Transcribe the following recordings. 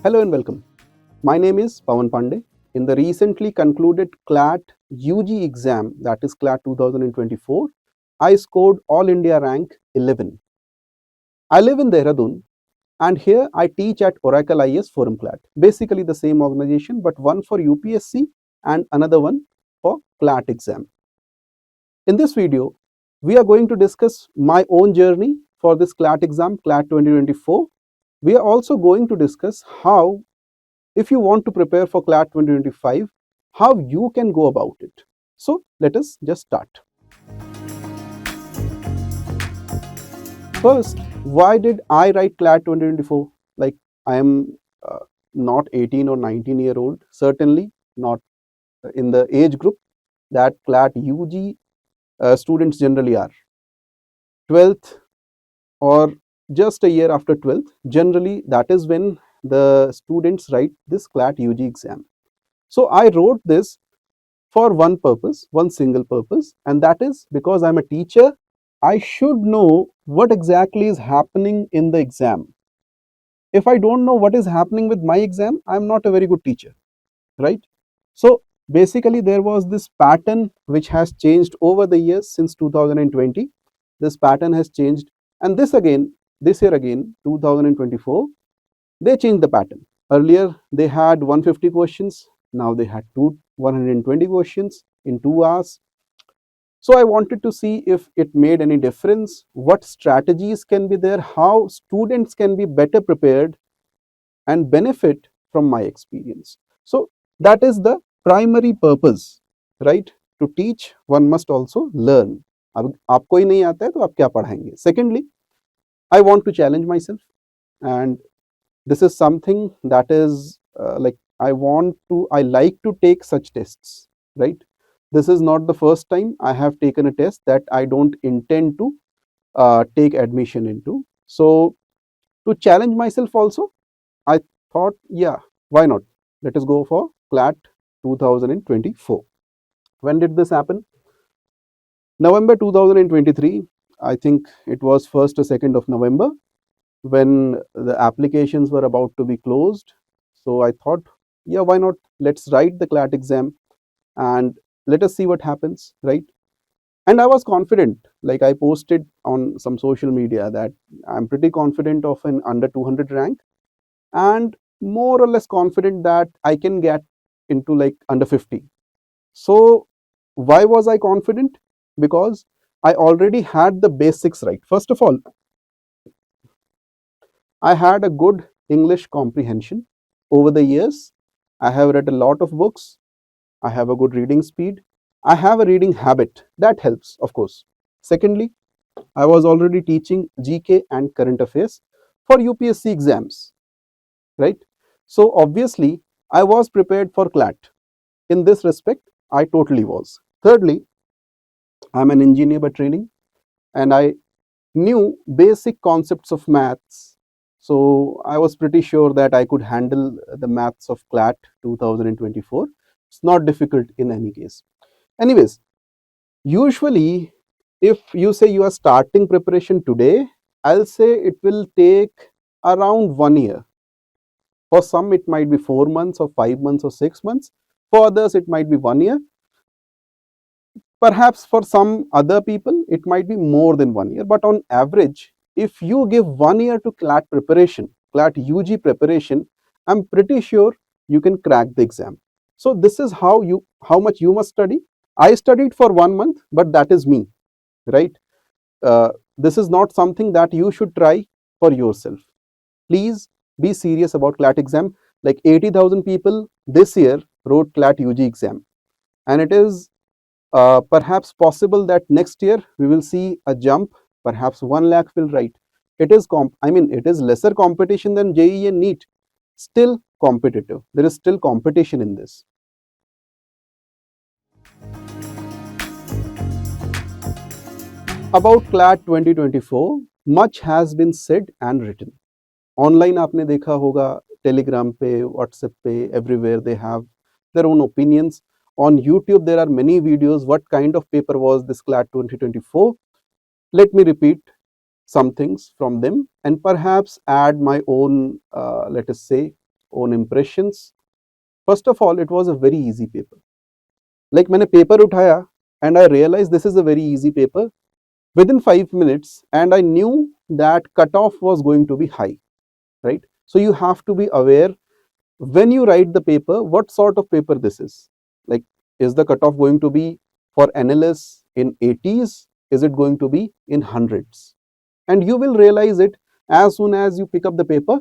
Hello and welcome. My name is Pawan Pandey. In the recently concluded CLAT UG exam, that is CLAT 2024, I scored All India rank 11. I live in Dehradun and here I teach at Oracle IS Forum CLAT. Basically the same organization, but one for UPSC and another one for CLAT exam. In this video, we are going to discuss my own journey for this CLAT exam, CLAT 2024. We are also going to discuss how, if you want to prepare for CLAT 2025, how you can go about it. So let us just start. First, why did I write CLAT 2024? Like, I am not 18 or 19-year-old, certainly not in the age group that CLAT UG students generally are. 12th or just a year after 12th, generally that is when the students write this CLAT UG exam. So I wrote this for one purpose, one single purpose, and that is because I'm a teacher, I should know what exactly is happening in the exam. If I don't know what is happening with my exam, I'm not a very good teacher, right? So basically, there was this pattern which has changed over the years since 2020. This pattern has changed, and this year again, 2024, they changed the pattern. Earlier, they had 150 questions. Now they had 120 questions in 2 hours. So I wanted to see if it made any difference, what strategies can be there, how students can be better prepared and benefit from my experience. So that is the primary purpose, right? To teach, one must also learn. अब आपको ही नहीं आता है तो आप क्या पढ़ाएंगे? Secondly, I want to challenge myself, and this is something that is like I like to take such tests, right? This is not the first time I have taken a test that I don't intend to take admission into. So to challenge myself also, I thought, yeah, why not? Let us go for CLAT 2024. When did this happen? November 2023. I think it was 1st or 2nd of November when the applications were about to be closed. So I thought, yeah, why not? Let's write the CLAT exam and let us see what happens, right? And I was confident, like I posted on some social media, that I'm pretty confident of an under 200 rank and more or less confident that I can get into like under 50. So why was I confident? Because I already had the basics right. First of all, I had a good English comprehension over the years. I have read a lot of books. I have a good reading speed. I have a reading habit. That helps, of course. Secondly, I was already teaching GK and current affairs for UPSC exams, right? So obviously, I was prepared for CLAT. In this respect, I totally was. Thirdly, I'm an engineer by training and I knew basic concepts of maths. So I was pretty sure that I could handle the maths of CLAT 2024. It's not difficult in any case. Anyways, usually if you say you are starting preparation today, I'll say it will take around 1 year. For some, it might be 4 months or 5 months or 6 months. For others, it might be 1 year. Perhaps for some other people, it might be more than 1 year. But on average, if you give 1 year to CLAT preparation, CLAT UG preparation, I'm pretty sure you can crack the exam. So this is how much you must study. I studied for 1 month, but that is me, right? This is not something that you should try for yourself. Please be serious about CLAT exam. Like 80,000 people this year wrote CLAT UG exam, and it is perhaps possible that next year we will see a jump. Perhaps 1 lakh will write. It is it is lesser competition than JEE and NEET. Still competitive. There is still competition in this. About CLAT 2024, much has been said and written. Online आपने देखा होगा, Telegram पे, WhatsApp पे, everywhere they have their own opinions. On YouTube, there are many videos. What kind of paper was this CLAT 2024? Let me repeat some things from them and perhaps add my own, let us say, own impressions. First of all, it was a very easy paper. Like मैंने paper उठाया and I realized this is a very easy paper within 5 minutes, and I knew that cutoff was going to be high, right? So you have to be aware when you write the paper what sort of paper this is. Like, is the cutoff going to be for NLS in 80s? Is it going to be in hundreds? And you will realize it as soon as you pick up the paper.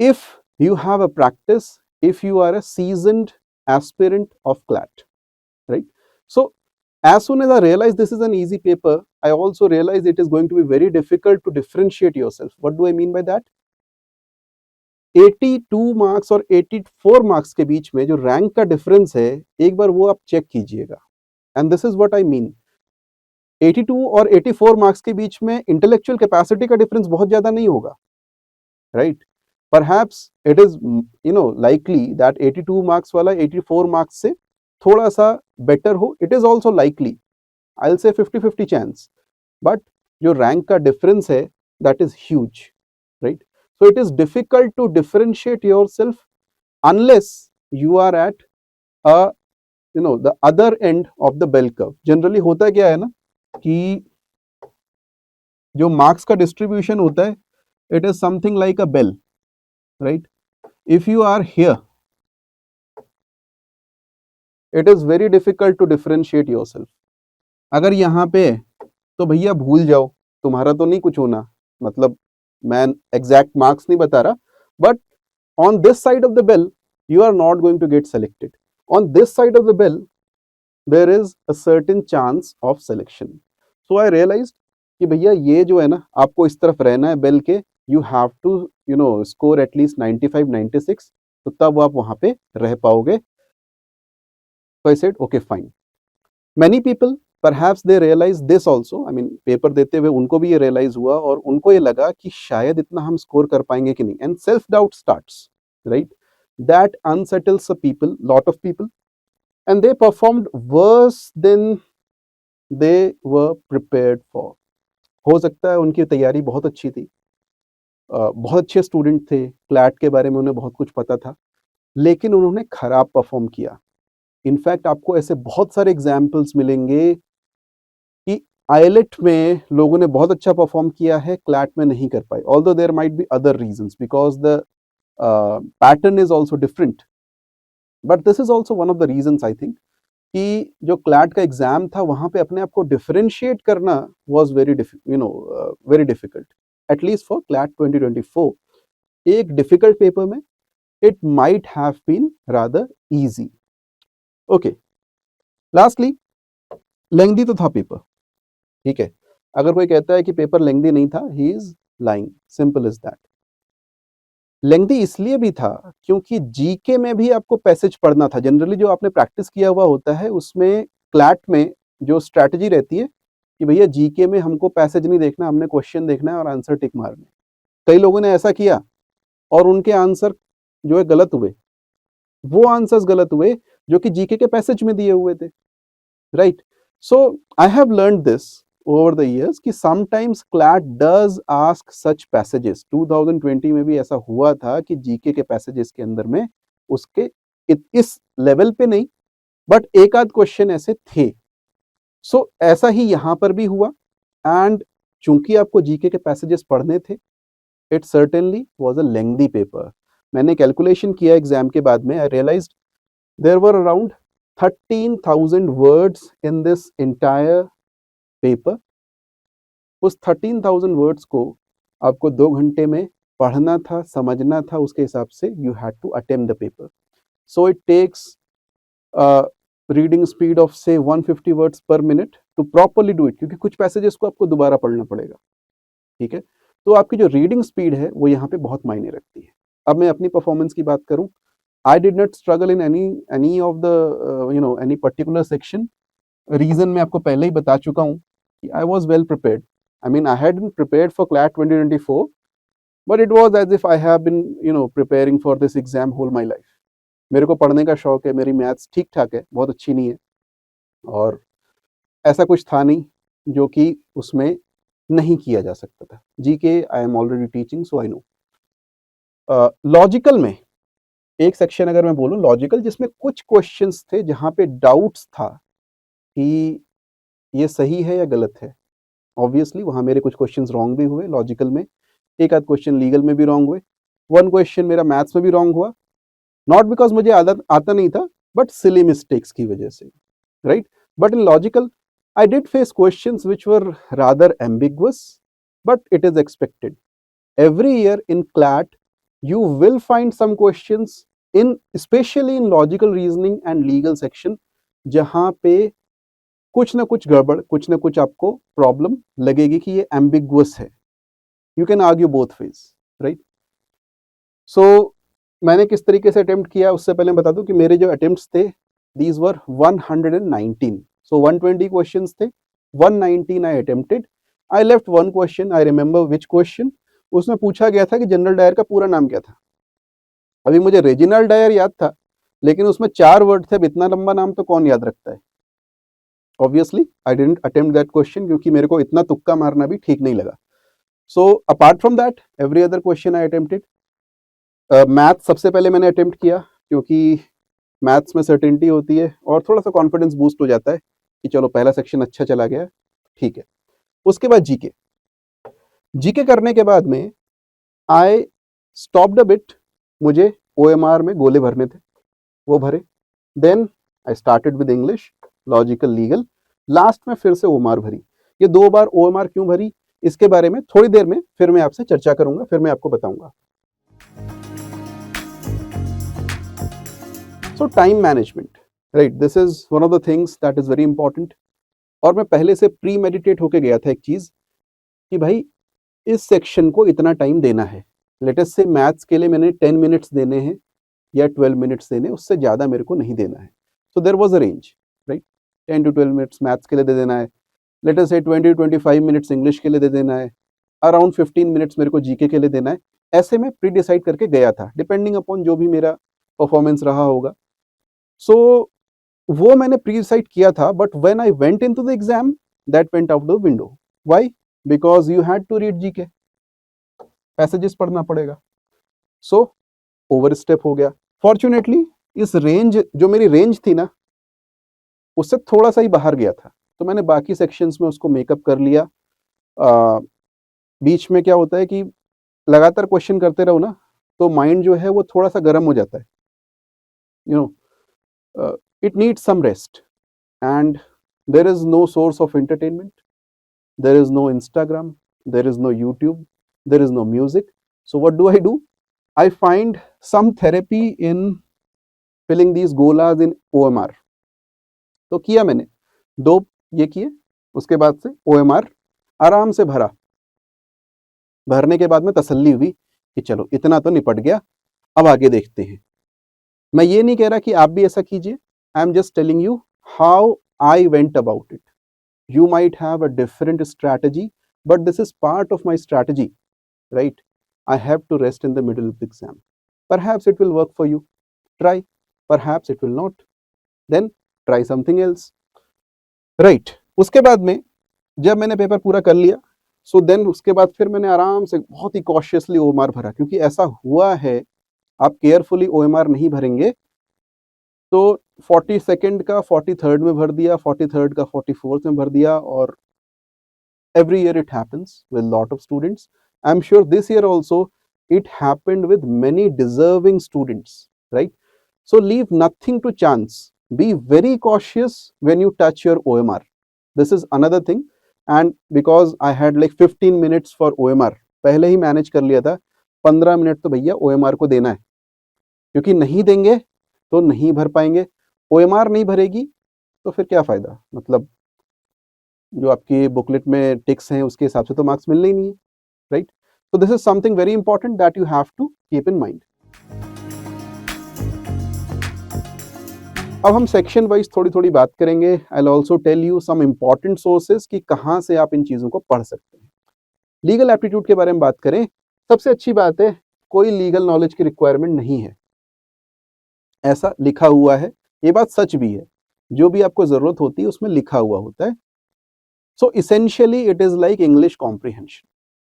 If you have a practice, if you are a seasoned aspirant of CLAT, right? So as soon as I realized this is an easy paper, I also realized it is going to be very difficult to differentiate yourself. What do I mean by that? 82 marks और 84 marks के बीच में जो rank का difference है, एक बार वो आप check कीजिएगा. And this is what I mean. 82 और 84 मार्क्स के बीच में इंटेलेक्चुअल कैपेसिटी का डिफरेंस बहुत ज्यादा नहीं होगा, right? Perhaps it is likely that 82 marks वाला 84 मार्क्स से थोड़ा सा बेटर हो. It is also likely, I will से 50-50 चांस. बट जो रैंक का डिफरेंस है that is huge, right? So it is difficult to differentiate yourself unless you are at the other end of the bell curve. Generally होता क्या है ना कि जो marks का distribution होता है, it is something like a bell, right? If you are here, it is very difficult to differentiate yourself. अगर यहाँ पे तो भैया भूल जाओ, तुम्हारा तो नहीं कुछ होना. मतलब मैं एग्जैक्ट मार्क्स नहीं बता रहा, but on this side of the bell you are not going to get selected. On this side of the bell there is a certain chance of selection. So I realized कि भैया ये जो है ना, आपको इस तरफ रहना है बेल के. You have to score at least 95-96, तो तब आप वहां पे रह पाओगे. तो I said okay fine. Many people perhaps they realize this also. I mean, paper देते हुए उनको भी ये realize हुआ और उनको ये लगा कि शायद इतना हम स्कोर कर पाएंगे कि नहीं. And self doubt starts, right? That unsettles a lot of people, and they performed worse than they were prepared for. हो सकता है उनकी तैयारी बहुत अच्छी थी, बहुत अच्छे स्टूडेंट थे, क्लैट के बारे में उन्हें बहुत कुछ पता था, लेकिन उन्होंने खराब परफॉर्म किया. इनफैक्ट आपको ऐसे बहुत सारे एग्जाम्पल्स मिलेंगे कि आईएलएट में लोगों ने बहुत अच्छा परफॉर्म किया है, क्लैट में नहीं कर पाए. Although there might be other reasons because the pattern is also different, but this is also one of the reasons I think कि जो क्लैट का एग्जाम था वहां पे अपने आप को डिफरेंशिएट करना was very difficult. At least for CLAT 2024, एक डिफिकल्ट पेपर में it might have been rather easy. Okay, lastly lengthy तो था पेपर, ठीक है. अगर कोई कहता है कि पेपर लेंथी नहीं था, he is lying. Simple is that. Lengthy इसलिए भी था क्योंकि जीके में भी आपको पैसेज पढ़ना था. जनरली जो आपने प्रैक्टिस किया हुआ होता है उसमें क्लैट में जो स्ट्रैटेजी रहती है कि भैया जीके में हमको पैसेज नहीं देखना, हमने क्वेश्चन देखना है और आंसर टिक मारने. कई लोगों ने ऐसा किया और उनके आंसर जो है गलत हुए. वो आंसर्स गलत हुए जो कि जीके के पैसेज में दिए हुए थे, right? So I have learned this over the years कि sometimes CLAT does ask such passages. 2020 में भी ऐसा हुआ था कि जीके के पैसेजेस के अंदर में उसके इस लेवल पे नहीं, बट एक आध क्वेश्चन ऐसे थे. सो ऐसा ही यहां पर भी हुआ. एंड चूंकि आपको जीके के पैसेजेस पढ़ने थे, it certainly was a lengthy paper. मैंने कैलकुलेशन किया एग्जाम के बाद में, I realised there were around 13,000 words in this entire paper. उस 13,000 words को आपको 2 घंटे में पढ़ना था, समझना था. उसके हिसाब से you had to attempt the paper. So it takes a reading speed of say 150 words per minute to properly do it, क्योंकि कुछ पैसेजेस को आपको दोबारा पढ़ना पड़ेगा, ठीक है. तो आपकी जो रीडिंग स्पीड है वो यहाँ पे बहुत मायने रखती है. अब मैं अपनी परफॉर्मेंस की बात करूं, I did not struggle in any of the any particular section. Reason मैं आपको पहले ही बता चुका हूँ कि I was well prepared. I mean, I hadn't prepared for CLAT 2024, but it was as if I have been preparing for this exam whole my life. मेरे को पढ़ने का शौक है, मेरी मैथ्स ठीक ठाक है, बहुत अच्छी नहीं है, और ऐसा कुछ था नहीं जो कि उसमें नहीं किया जा सकता था. GK I am already teaching, so I know. Logical में एक सेक्शन अगर मैं बोलूँ लॉजिकल, जिसमें कुछ क्वेश्चंस थे जहाँ पे डाउट्स था कि ये सही है या गलत है। ऑब्वियसली वहाँ मेरे कुछ क्वेश्चंस रॉन्ग भी हुए लॉजिकल में, एक आध क्वेश्चन लीगल में भी रॉन्ग हुए, वन क्वेश्चन मेरा मैथ्स में भी रॉन्ग हुआ, नॉट बिकॉज मुझे आदत आता नहीं था, बट सिली मिस्टेक्स की वजह से, right. But in logical I did face questions which were rather ambiguous, but it is expected. Every year in CLAT, you will find some questions in, especially in logical reasoning and legal section, जहाँ पे कुछ ना कुछ गड़बड़, कुछ ना कुछ आपको प्रॉब्लम लगेगी कि ये ambiguous है. You can argue both ways, right? So मैंने किस तरीके से अटेम्प्ट किया उससे पहले बता दूं कि मेरे जो अटेम्प्ट्स थे, these were 119. So 120 questions थे, 119 I attempted. I left one question. I remember which question. उसमें पूछा गया था कि जनरल डायर का पूरा नाम क्या था। अभी मुझे रेजिनाल्ड डायर याद था, लेकिन उसमें 4 वर्ड थे, अब इतना लंबा नाम तो कौन याद रखता है। Obviously I didn't attempt that question, क्योंकि मेरे को इतना तुक्का मारना भी ठीक नहीं लगा। So apart from that every other question I attempted. Math सबसे पहले मैंने अटेम्प्ट किया, क्योंकि मैथ्स में सर्टेनिटी होती है और थोड़ा सा कॉन्फिडेंस बूस्ट हो जाता है कि चलो पहला सेक्शन अच्छा चला गया, ठीक है। उसके बाद जीके, जीके करने के बाद में आई स्टॉप्ड अ बिट, मुझे ओएमआर में गोले भरने थे, वो भरे। Then I started with English, logical, legal, last में फिर से ओएमआर भरी। ये 2 बार ओएमआर क्यों भरी, इसके बारे में थोड़ी देर में फिर मैं आपसे चर्चा करूंगा, फिर मैं आपको बताऊंगा। सो time management, right, this is one of the things that is very important. और मैं पहले से प्री मेडिटेट होके गया था एक चीज कि भाई इस सेक्शन को इतना टाइम देना है। लेटेस्ट से मैथ्स के लिए मैंने 10 मिनट्स देने हैं या 12 मिनट्स देने, उससे ज़्यादा मेरे को नहीं देना है। So there was a range, right, 10 to 12 minutes maths के लिए दे देना है, लेटेस्ट से 20 टू 25 मिनट्स इंग्लिश के लिए दे देना है, अराउंड 15 मिनट्स मेरे को जीके के लिए देना है। ऐसे मैं प्री डिसाइड करके गया था, डिपेंडिंग अपॉन जो भी मेरा परफॉर्मेंस रहा होगा। सो वो मैंने प्री डिसाइड किया था, but when I went into the exam that went out the window. Why? Because you had to read GK, passages पढ़ना पड़ेगा। सो ओवर स्टेप हो गया। फॉर्चुनेटली इस रेंज, जो मेरी रेंज थी ना, उससे थोड़ा सा ही बाहर गया था, तो मैंने बाकी सेक्शंस में उसको मेकअप कर लिया। बीच में क्या होता है कि लगातार क्वेश्चन करते रहो ना, तो माइंड जो है वो थोड़ा सा गर्म हो जाता है, you know, it needs some rest. And there is no source of entertainment, there is no Instagram, there is no YouTube, there is no music. So what do I do? I find some therapy in filling these golas in OMR. तो किया मैंने, 2 ये किए, उसके बाद से OMR आराम से भरा। भरने के बाद में तसल्ली हुई कि चलो इतना तो निपट गया, अब आगे देखते हैं। मैं ये नहीं कह रहा कि आप भी ऐसा कीजिए, I am just telling you how I went about it. You might have a different strategy, but this is part of my strategy, right? I have to rest in the middle of the exam. Perhaps it will work for you. Try. Perhaps it will not. Then try something else. Right. उसके बाद में जब मैंने paper पूरा कर लिया, so then उसके बाद फिर मैंने आराम से बहुत ही कॉशियसली ओएमआर भरा, क्योंकि ऐसा हुआ है आप केयरफुली ओएमआर नहीं भरेंगे तो 42nd का 43rd में भर दिया, 43rd का 44th में भर दिया, और every year it happens with lot of students. I'm sure this year also it happened with many deserving students, right? So leave nothing to chance. Be very cautious when you touch your OMR. This is another thing. And because I had like 15 minutes for OMR, पहले ही manage कर लिया था, 15 minute तो भैया OMR को देना है, क्योंकि नहीं देंगे तो नहीं भर पाएंगे। OMR नहीं भरेगी तो फिर क्या फायदा, मतलब जो आपकी बुकलेट में टिक्स हैं उसके हिसाब से तो मार्क्स मिलने ही नहीं है, right? So this is something very important that you have to keep in mind. अब हम सेक्शन वाइज थोड़ी थोड़ी बात करेंगे। I will also tell you some important sources कि कहाँ से आप इन चीज़ों को पढ़ सकते हैं। लीगल एप्टीट्यूड के बारे में बात करें, सबसे अच्छी बात है कोई लीगल नॉलेज की रिक्वायरमेंट नहीं है, ऐसा लिखा हुआ है। ये बात सच भी है, जो भी आपको ज़रूरत होती है उसमें लिखा हुआ होता है। So essentially it is like English comprehension.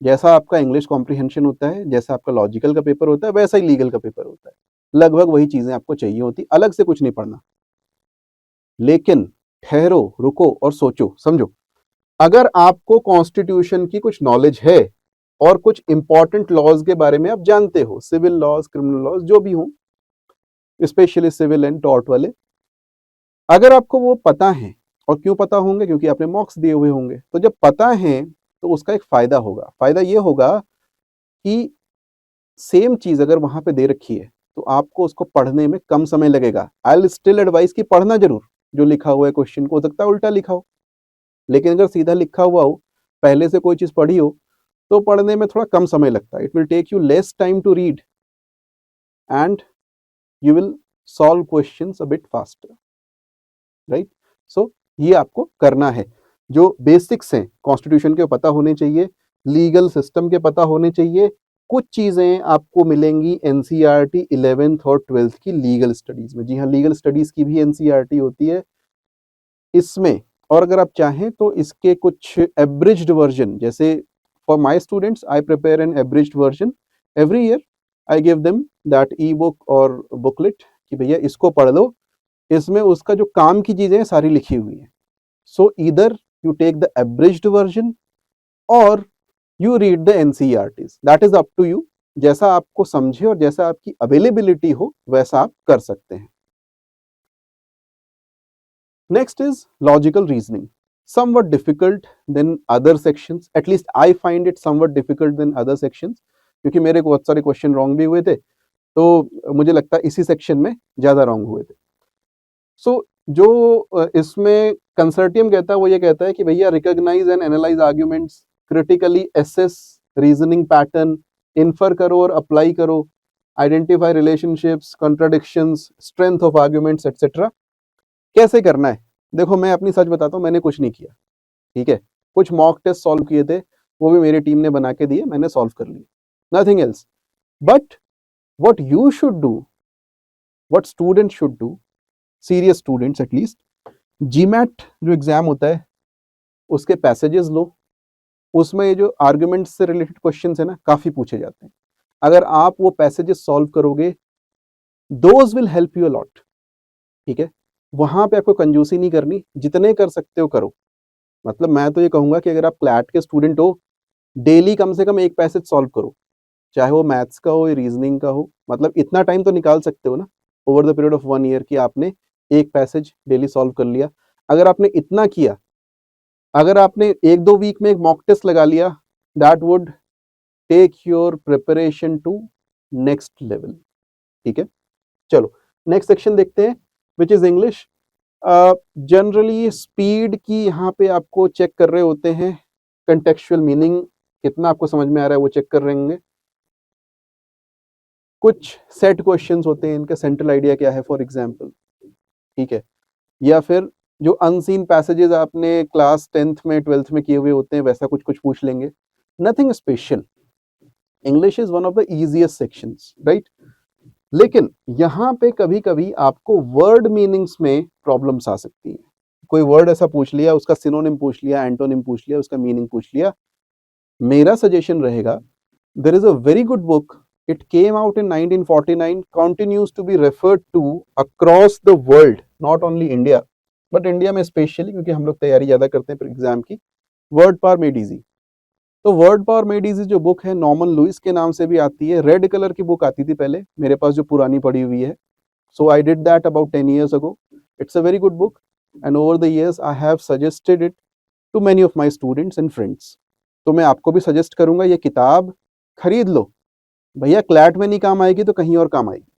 जैसा आपका इंग्लिश कॉम्प्रीहेंशन होता है, जैसा आपका लॉजिकल का पेपर होता है, वैसा ही लीगल का पेपर होता है। लगभग वही चीजें आपको चाहिए होती, अलग से कुछ नहीं पढ़ना। लेकिन ठहरो, रुको और सोचो समझो, अगर आपको कॉन्स्टिट्यूशन की कुछ नॉलेज है और कुछ इंपॉर्टेंट लॉज के बारे में आप जानते हो, सिविल लॉज, क्रिमिनल लॉज, जो भी हो, स्पेशली सिविल एंड टॉर्ट वाले, अगर आपको वो पता है, और क्यों पता होंगे, क्योंकि आपने मॉक्स दिए हुए होंगे, तो जब पता है तो उसका एक फायदा होगा। फायदा ये होगा कि सेम चीज अगर वहां पे दे रखी है तो आपको उसको पढ़ने में कम समय लगेगा। आई विल स्टिल एडवाइस कि पढ़ना जरूर, जो लिखा हुआ है क्वेश्चन को, हो सकता है उल्टा लिखा हो, लेकिन अगर सीधा लिखा हुआ हो, पहले से कोई चीज पढ़ी हो, तो पढ़ने में थोड़ा कम समय लगता है। It will take you less time to read and you will solve questions a bit faster, right. So ये आपको करना है। जो बेसिक्स हैं कॉन्स्टिट्यूशन के पता होने चाहिए, लीगल सिस्टम के पता होने चाहिए। कुछ चीजें आपको मिलेंगी एनसीईआरटी 11th और 12th की लीगल स्टडीज में। जी हाँ, लीगल स्टडीज की भी एनसीईआरटी होती है इसमें। और अगर आप चाहें तो इसके कुछ एब्रिज्ड वर्जन, जैसे for my students I prepare an abridged version every year, I give them that e book और बुकलेट कि भैया इसको पढ़ लो, इसमें उसका जो काम की चीजें सारी लिखी हुई है। So either you take the abridged version और you read the NCERTs, that is up to you. जैसा आपको समझे और जैसा आपकी अवेलेबिलिटी हो वैसा आप कर सकते हैं। Next is logical reasoning. Somewhat difficult than other sections. At least I find it somewhat difficult than other sections. क्योंकि मेरे बहुत सारे क्वेश्चन रॉन्ग भी हुए थे, तो मुझे लगता है इसी सेक्शन में ज्यादा रॉन्ग हुए थे। सो जो इसमें कंसर्टियम कहता है वो ये कहता है कि भैया recognise and analyse arguments, critically assess reasoning pattern, infer करो और अप्लाई करो, identify relationships, contradictions, strength of arguments etcetera. कैसे करना है? देखो मैं अपनी सच बताता हूँ, मैंने कुछ नहीं किया, ठीक है। कुछ मॉक टेस्ट सॉल्व किए थे, वो भी मेरी टीम ने बना के दिए, मैंने सॉल्व कर लिए, nothing else. But what you should do, what student should do, serious students at least, GMAT जो एग्जाम होता है उसके पैसेजेस लो, उसमें ये जो आर्ग्यूमेंट्स से रिलेटेड क्वेश्चन है ना, काफी पूछे जाते हैं। अगर आप वो पैसेजेस सॉल्व करोगे, those will help you a lot, ठीक है। वहां पे आपको कंजूसी नहीं करनी, जितने कर सकते हो करो। मतलब मैं तो ये कहूंगा कि अगर आप क्लैट के स्टूडेंट हो, डेली कम से कम एक पैसेज सॉल्व करो, चाहे वो मैथ्स का हो या रीजनिंग का हो। मतलब इतना टाइम तो निकाल सकते हो ना over the period of 1 year कि आपने एक पैसेज डेली सॉल्व कर लिया। अगर आपने इतना किया, अगर आपने 1-2 वीक में एक मॉक टेस्ट लगा लिया, that would take your preparation to next level, ठीक है। चलो नेक्स्ट सेक्शन देखते हैं, which is English. Generally speed की यहाँ पे आपको चेक कर रहे होते हैं, कंटेक्चुअल मीनिंग कितना आपको समझ में आ रहा है वो चेक कर रहे होंगे। कुछ सेट क्वेश्चंस होते हैं, इनका सेंट्रल आइडिया क्या है फॉर एग्जांपल, ठीक है। या फिर जो अनसीन पैसेजेस आपने क्लास 10th में 12th में किए हुए होते हैं, वैसा कुछ कुछ पूछ लेंगे, nothing special. English is one of the easiest sections, right. लेकिन यहाँ पे कभी कभी आपको वर्ड मीनिंग्स में प्रॉब्लम्स आ सकती हैं। कोई वर्ड ऐसा पूछ लिया, उसका सिनोनिम पूछ लिया, एंटोनिम पूछ लिया, उसका मीनिंग पूछ लिया। मेरा सजेशन रहेगा, there is a very good book, it came out in 1949, continues to be referred to across the world, not only India, but India में स्पेशली, क्योंकि हम लोग तैयारी ज्यादा करते हैं एग्जाम की। Word power made easy. तो वर्ड पावर मेड इजी जो बुक है, नॉर्मन लुइस के नाम से भी आती है। रेड कलर की बुक आती थी पहले मेरे पास, जो पुरानी पड़ी हुई है। So I did that about 10 years ago. It's a very good book, and over the years I have suggested it to many of my students and friends. तो मैं आपको भी सजेस्ट करूंगा, ये किताब खरीद लो भैया। क्लैट में नहीं काम आएगी तो कहीं और काम आएगी,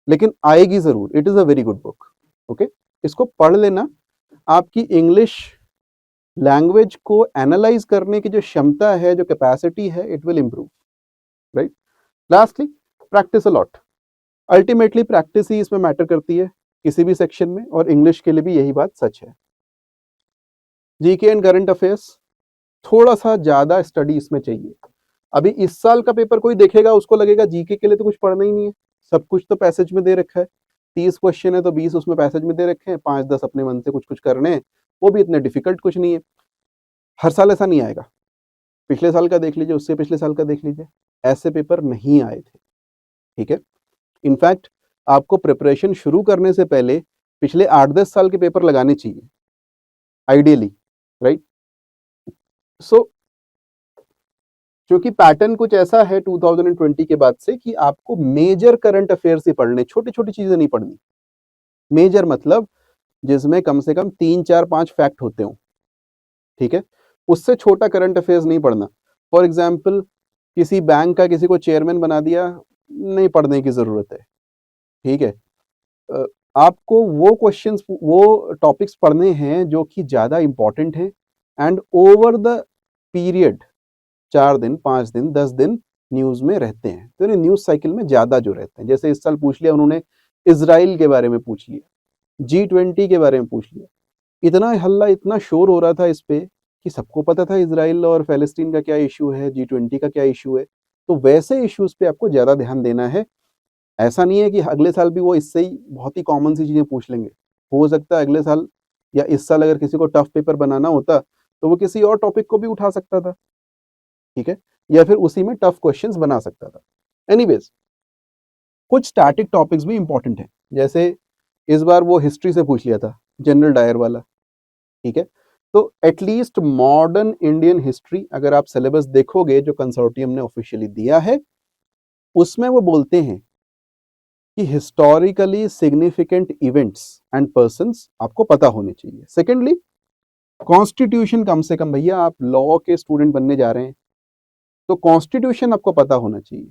लेकिन आएगी जरूर। It is a very good book, okay. इसको पढ़ लेना, आपकी इंग्लिश लैंग्वेज को एनालाइज करने की जो क्षमता है, जो कैपेसिटी है, it will improve, right. Lastly, practise a lot. Ultimately practice ही इसमें मैटर करती है किसी भी सेक्शन में, और इंग्लिश के लिए भी यही बात सच है। जीके एंड करंट अफेयर्स, थोड़ा सा ज्यादा स्टडी इसमें चाहिए। अभी इस साल का पेपर कोई देखेगा, उसको लगेगा जीके के लिए तो कुछ पढ़ना ही नहीं है, सब कुछ तो पैसेज में दे रखा है। 30 क्वेश्चन है तो 20 उसमें पैसेज में दे रखे हैं, 5-10 अपने मन से कुछ कुछ करने हैं, वो भी इतने डिफिकल्ट कुछ नहीं है। हर साल ऐसा नहीं आएगा। पिछले साल का देख लीजिए, उससे पिछले साल का देख लीजिए, ऐसे पेपर नहीं आए थे, ठीक है। इनफैक्ट आपको प्रिपरेशन शुरू करने से पहले पिछले 8-10 साल के पेपर लगाने चाहिए आइडियली, राइट? सो क्योंकि पैटर्न कुछ ऐसा है 2020 के बाद से कि आपको मेजर करंट अफेयर्स ही पढ़ने, छोटी-छोटी चीजें नहीं पढ़नी। मेजर मतलब जिसमें कम से कम 3-4-5 फैक्ट होते हों, ठीक है? उससे छोटा करंट अफेयर्स नहीं पढ़ना। फॉर एग्जाम्पल किसी बैंक का किसी को चेयरमैन बना दिया, नहीं पढ़ने की जरूरत है, ठीक है? अ, आपको वो क्वेश्चंस, वो टॉपिक्स पढ़ने हैं जो कि ज्यादा इंपॉर्टेंट हैं एंड ओवर द पीरियड 4 दिन, 5 दिन, 10 दिन न्यूज में रहते हैं, तो ये न्यूज साइकिल में ज्यादा जो रहते हैं। जैसे इस साल पूछ लिया उन्होंने, इजराइल के बारे में पूछ लिया, G20 के बारे में पूछ लिया, इतना हल्ला, इतना शोर हो रहा था इस पे कि सबको पता था इजराइल और फलस्तीन का क्या इशू है, G20 का क्या इशू है। तो वैसे इश्यूज पे आपको ज्यादा ध्यान देना है। ऐसा नहीं है कि अगले साल भी वो इससे ही बहुत ही कॉमन सी चीजें पूछ लेंगे। हो सकता है अगले साल या इस साल अगर किसी को टफ पेपर बनाना होता तो वो किसी और टॉपिक को भी उठा सकता था, ठीक है, या फिर उसी में टफ क्वेश्चंस बना सकता था। एनीवेज, कुछ स्टैटिक टॉपिक्स भी इंपॉर्टेंट है, जैसे इस बार वो हिस्ट्री से पूछ लिया था, जनरल डायर वाला, ठीक है। तो एटलीस्ट मॉडर्न इंडियन हिस्ट्री अगर आप सिलेबस देखोगे जो कंसोर्टियम ने ऑफिशियली दिया है, उसमें वो बोलते हैं कि historically significant events and persons आपको पता होने चाहिए। सेकेंडली, कॉन्स्टिट्यूशन, कम से कम भैया आप लॉ के स्टूडेंट बनने जा रहे हैं तो कॉन्स्टिट्यूशन आपको पता होना चाहिए,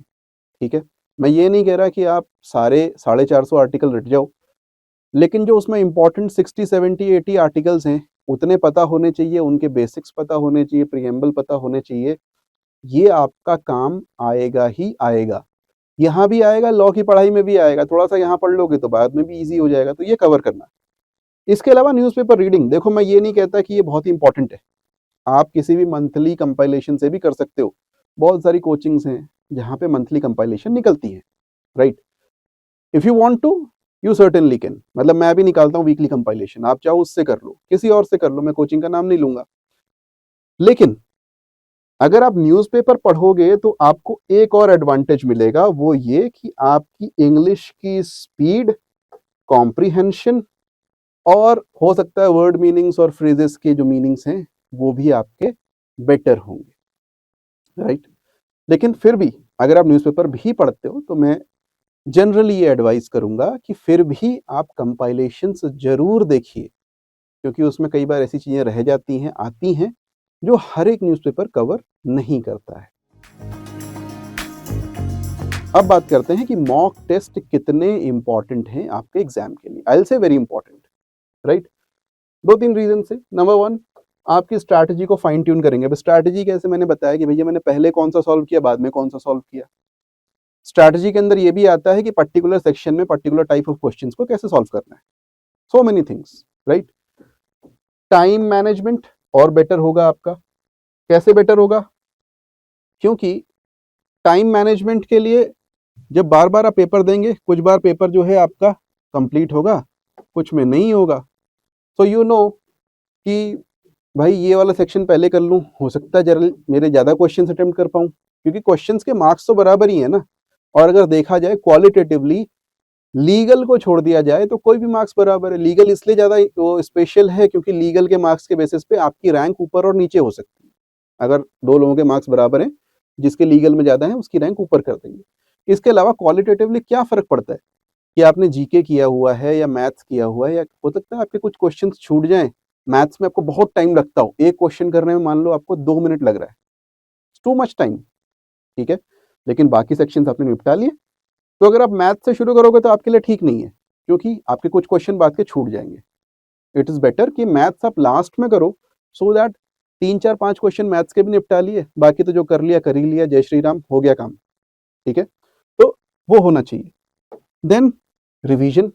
ठीक है। मैं ये नहीं कह रहा कि आप सारे 450 आर्टिकल रट जाओ, लेकिन जो उसमें इंपॉर्टेंट 60, 70, 80 आर्टिकल्स हैं उतने पता होने चाहिए, उनके बेसिक्स पता होने चाहिए, प्रीएम्बल पता होने चाहिए। ये आपका काम आएगा ही आएगा, यहाँ भी आएगा, लॉ की पढ़ाई में भी आएगा। थोड़ा सा यहाँ पढ़ लोगे तो बाद में भी इजी हो जाएगा, तो ये कवर करना। इसके अलावा न्यूज़पेपर रीडिंग, देखो मैं ये नहीं कहता कि ये बहुत ही इंपॉर्टेंट है, आप किसी भी मंथली कंपाइलेशन से भी कर सकते हो। बहुत सारी कोचिंग्स हैं जहाँ पे मंथली कंपाइलेशन निकलती है, right? If you want to, you certainly can. मतलब मैं भी निकालता हूँ वीकली कंपाइलेशन, आप चाहो उससे कर लो, किसी और से कर लो, मैं कोचिंग का नाम नहीं लूंगा। लेकिन अगर आप न्यूज़पेपर पढ़ोगे तो आपको एक और एडवांटेज मिलेगा, वो ये कि आपकी इंग्लिश की स्पीड, कॉम्प्रिहेंशन और हो सकता है वर्ड मीनिंग्स और फ्रेजेस के जो मीनिंग्स हैं वो भी आपके बेटर होंगे, राइट? लेकिन फिर भी अगर आप न्यूज़पेपर भी पढ़ते हो तो मैं जनरली ये एडवाइस करूंगा कि फिर भी आप कंपाइलेशंस जरूर देखिए, क्योंकि उसमें कई बार ऐसी चीजें रह जाती हैं, आती हैं, जो हर एक न्यूज़पेपर कवर नहीं करता है। अब बात करते हैं कि मॉक टेस्ट कितने इंपॉर्टेंट हैं आपके एग्जाम के लिए। I will say very important, right? 2-3 reason से। नंबर 1, आपकी स्ट्रैटेजी को फाइन ट्यून करेंगे। अब स्ट्रैटेजी कैसे, मैंने बताया कि भैया मैंने पहले कौन सा सॉल्व किया, बाद में कौन सा सॉल्व किया। स्ट्रैटेजी के अंदर ये भी आता है कि पर्टिकुलर सेक्शन में पर्टिकुलर टाइप ऑफ क्वेश्चंस को कैसे सॉल्व करना है। So many things, right? Time management और बेटर होगा आपका। कैसे बेटर होगा? क्योंकि टाइम मैनेजमेंट के लिए जब बार बार आप पेपर देंगे, कुछ बार पेपर जो है आपका कंप्लीट होगा, कुछ में नहीं होगा। सो यू नो कि भाई ये वाला सेक्शन पहले कर लूं, हो सकता है जरा मेरे ज्यादा क्वेश्चंस अटेम्प्ट कर पाऊं, क्योंकि क्वेश्चंस के मार्क्स तो बराबर ही है ना। और अगर देखा जाए क्वालिटेटिवली, लीगल को छोड़ दिया जाए तो कोई भी मार्क्स बराबर है। लीगल इसलिए ज्यादा स्पेशल है क्योंकि लीगल के मार्क्स के बेसिस पे आपकी रैंक ऊपर और नीचे हो सकती है। अगर दो लोगों के मार्क्स बराबर हैं, जिसके लीगल में ज्यादा है उसकी रैंक ऊपर कर देंगे। इसके अलावा क्वालिटेटिवली क्या फर्क पड़ता है कि आपने जीके किया हुआ है या मैथ्स किया हुआ है, या हो सकता है आपके कुछ क्वेश्चन छूट जाएं। मैथ्स में आपको बहुत टाइम लगता हो, एक क्वेश्चन करने में मान लो आपको 2 मिनट लग रहा है, टू मच टाइम, ठीक है, लेकिन बाकी सेक्शंस आपने निपटा लिए। तो अगर आप मैथ से शुरू करोगे तो आपके लिए ठीक नहीं है, क्योंकि आपके कुछ क्वेश्चन बाद के छूट जाएंगे। इट इज बेटर कि मैथ्स आप लास्ट में करो, सो दैट 3-4-5 क्वेश्चन मैथ्स के भी निपटा लिए, बाकी तो जो कर लिया कर ही लिया, जय श्री राम, हो गया काम, ठीक है। तो वो होना चाहिए। देन रिवीजन,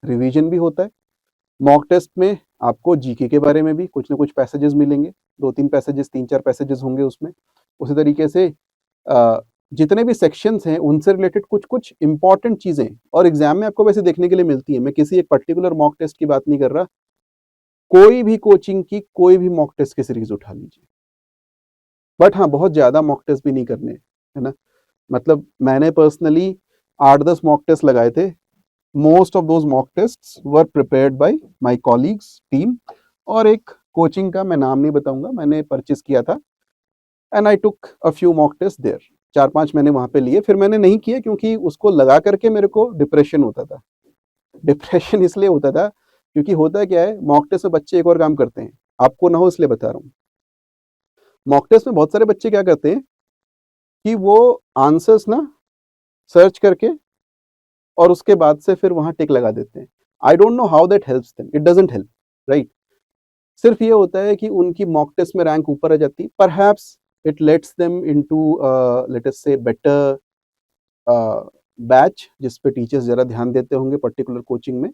रिवीजन भी होता है। मॉक टेस्ट में आपको जीके के बारे में भी कुछ ना कुछ पैसेजेस मिलेंगे, 2-3 पैसेजेस, 3-4 पैसेजेस होंगे उसमें। उसी तरीके से जितने भी सेक्शंस हैं उनसे रिलेटेड कुछ कुछ इंपॉर्टेंट चीजें और एग्जाम में आपको वैसे देखने के लिए मिलती है। मैं किसी एक पर्टिकुलर मॉक टेस्ट की बात नहीं कर रहा, कोई भी कोचिंग की कोई भी मॉक टेस्ट की सीरीज उठा लीजिए। बट हाँ, बहुत ज्यादा मॉक टेस्ट भी नहीं करने, है ना। मतलब मैंने पर्सनली 8-10 मॉक टेस्ट लगाए थे most of those mock tests were prepared by my colleagues team, और एक कोचिंग का मैं नाम नहीं बताऊंगा, मैंने परचेस किया था, and I took a few mock test there. 4-5 मैंने वहां पे लिए, फिर मैंने नहीं किए क्योंकि उसको लगा करके मेरे को डिप्रेशन होता था। डिप्रेशन इसलिए होता था क्योंकि होता क्या है, मॉक टेस्ट में बच्चे एक और काम करते हैं, आपको ना हो इसलिए बता रहा हूँ। मॉक टेस्ट में बहुत सारे बच्चे क्या करते हैं कि वो आंसर्स ना सर्च करके और उसके बाद से फिर वहां टिक लगा देते हैं। I don't know how that helps them, it doesn't help, right. सिर्फ ये होता है कि उनकी मॉक टेस्ट में रैंक ऊपर आ जाती, perhaps it let's them into let us से बेटर बैच जिस पे टीचर्स जरा ध्यान देते होंगे पर्टिकुलर कोचिंग में,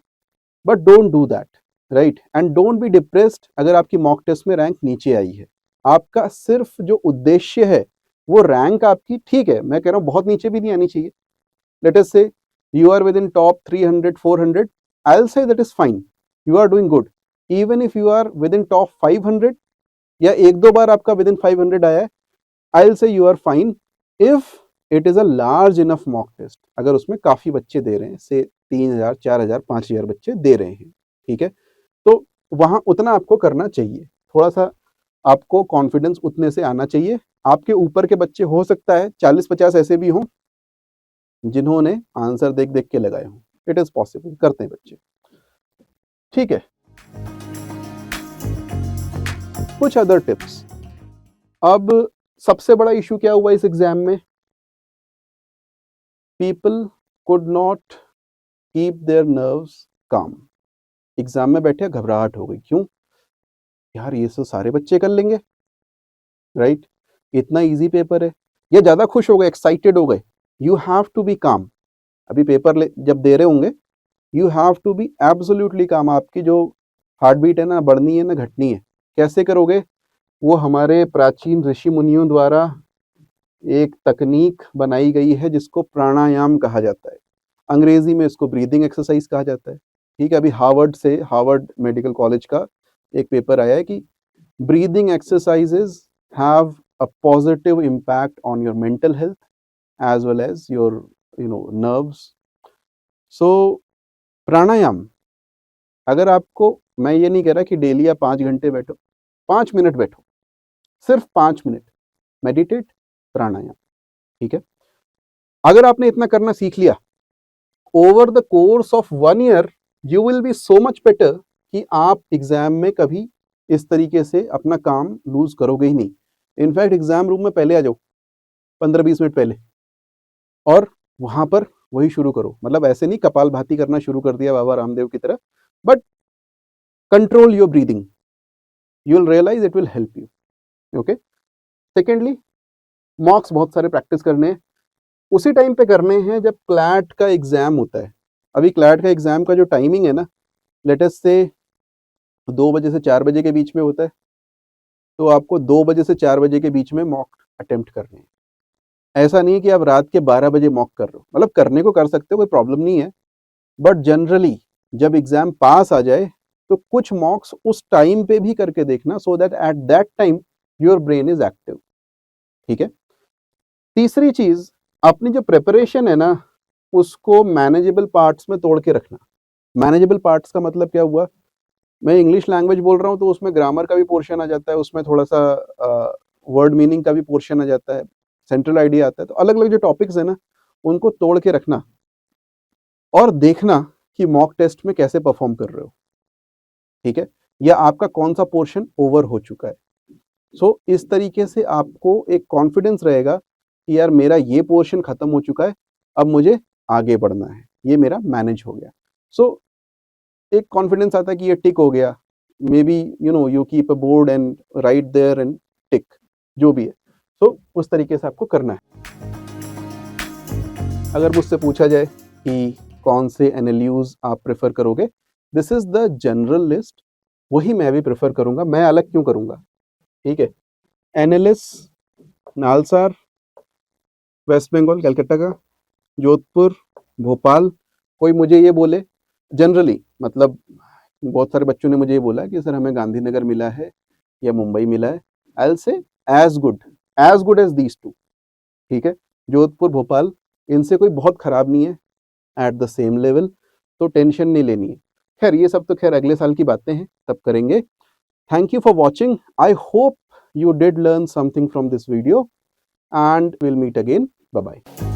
but don't do that, right. And don't be depressed अगर आपकी मॉक टेस्ट में रैंक नीचे आई है। आपका सिर्फ जो उद्देश्य है वो रैंक आपकी, ठीक है, मैं कह रहा हूँ बहुत नीचे भी नहीं आनी चाहिए। लेट अस से you are within top 300 400, I'll say that is fine, you are doing good. Even if you are within top 500 या एक दो बार आपका within 500 आया है, I'll say you are fine if it is a large enough mock test, अगर उसमें काफी बच्चे दे रहे हैं, से 3000 4000 5000 बच्चे दे रहे हैं, ठीक है, तो वहां उतना आपको करना चाहिए, थोड़ा सा आपको कॉन्फिडेंस उतने से आना चाहिए। आपके ऊपर के बच्चे हो सकता है 40-50 ऐसे भी हों जिन्होंने आंसर देख देख के लगाए हों, इट इज पॉसिबल, करते हैं बच्चे, ठीक है। कुछ अदर टिप्स। अब सबसे बड़ा इशू क्या हुआ इस एग्जाम में, people could not keep their nerves काम। एग्जाम में बैठे घबराहट हो गई, क्यों यार, ये तो सारे बच्चे कर लेंगे, राइट, इतना इजी पेपर है, या ज्यादा खुश हो गए, एक्साइटेड हो गए। यू हैव टू बी काम। अभी पेपर जब दे रहे होंगे, you have to be absolutely calm. आपकी जो हार्ट बीट है ना बढ़नी है ना घटनी है, कैसे करोगे, वो हमारे प्राचीन ऋषि मुनियों द्वारा एक तकनीक बनाई गई है जिसको प्राणायाम कहा जाता है, अंग्रेजी में इसको ब्रीदिंग एक्सरसाइज कहा जाता है, ठीक है। अभी हार्वर्ड मेडिकल कॉलेज का एक पेपर आया है कि breathing exercises have a positive impact on your mental health as well as your nerves. So pranayama, अगर आपको, मैं ये नहीं कह रहा कि डेली आप 5 घंटे बैठो, 5 मिनट बैठो, सिर्फ 5 मिनट मेडिटेट, प्राणायाम, ठीक है। अगर आपने इतना करना सीख लिया, over the course of 1 year you will be so much better कि आप एग्जाम में कभी इस तरीके से अपना काम लूज करोगे ही नहीं। इनफैक्ट एग्जाम रूम में पहले आ जाओ, 15-20 मिनट पहले, और वहां पर वही शुरू करो। मतलब ऐसे नहीं कपाल भाती करना शुरू कर दिया बाबा रामदेव की तरह, but control your breathing, you will realise it will help you, okay. Secondly, mocks बहुत सारे प्रैक्टिस करने हैं, उसी टाइम पे करने हैं जब क्लैट का एग्जाम होता है। अभी क्लैट का एग्जाम का जो टाइमिंग है ना, लेट अस से 2 बजे से 4 बजे के बीच में होता है, तो आपको 2 बजे से 4 बजे के बीच में मॉक अटेम्प्ट करने हैं। ऐसा नहीं है कि आप रात के 12 बजे मॉक कर रहे हो, मतलब करने को कर सकते हो, कोई प्रॉब्लम नहीं है, बट जनरली जब एग्जाम पास आ जाए तो कुछ मॉक्स उस टाइम पे भी करके देखना, so that at that time your brain is active, ठीक है। तीसरी चीज, अपनी जो प्रिपरेशन है ना उसको मैनेजेबल पार्ट्स में तोड़ के रखना। मैनेजेबल पार्ट्स का मतलब क्या हुआ, मैं इंग्लिश लैंग्वेज बोल रहा हूँ तो उसमें ग्रामर का भी पोर्शन आ जाता है, उसमें थोड़ा सा वर्ड मीनिंग का भी पोर्शन आ जाता है, सेंट्रल आइडिया आता है, तो अलग अलग जो टॉपिक्स है ना उनको तोड़ के रखना और देखना कि मॉक टेस्ट में कैसे परफॉर्म कर रहे हो, ठीक है, या आपका कौन सा पोर्शन ओवर हो चुका है। सो इस तरीके से आपको एक कॉन्फिडेंस रहेगा कि यार मेरा ये पोर्शन खत्म हो चुका है, अब मुझे आगे बढ़ना है, ये मेरा मैनेज हो गया। सो एक कॉन्फिडेंस आता है कि ये टिक हो गया, maybe you keep a board and write there and tick, जो भी है। सो उस तरीके से आपको करना है। अगर मुझसे पूछा जाए कि कौन से एनएलयूज आप प्रेफर करोगे, this is the general list, वही मैं भी प्रेफर करूंगा। मैं अलग क्यों करूंगा, ठीक है। एनएलएस नालसार, वेस्ट बंगाल कलकत्ता का, जोधपुर, भोपाल। कोई मुझे ये बोले जनरली, मतलब बहुत सारे बच्चों ने मुझे ये बोला कि सर हमें गांधीनगर मिला है या मुंबई मिला है, I will say as good as these two, ठीक है। जोधपुर भोपाल, इनसे कोई बहुत खराब नहीं है, एट द सेम लेवल। तो टेंशन नहीं लेनी है। खैर ये सब तो खैर अगले साल की बातें हैं, तब करेंगे। Thank you for watching. I hope you did learn something from this video, and we'll meet again. Bye bye.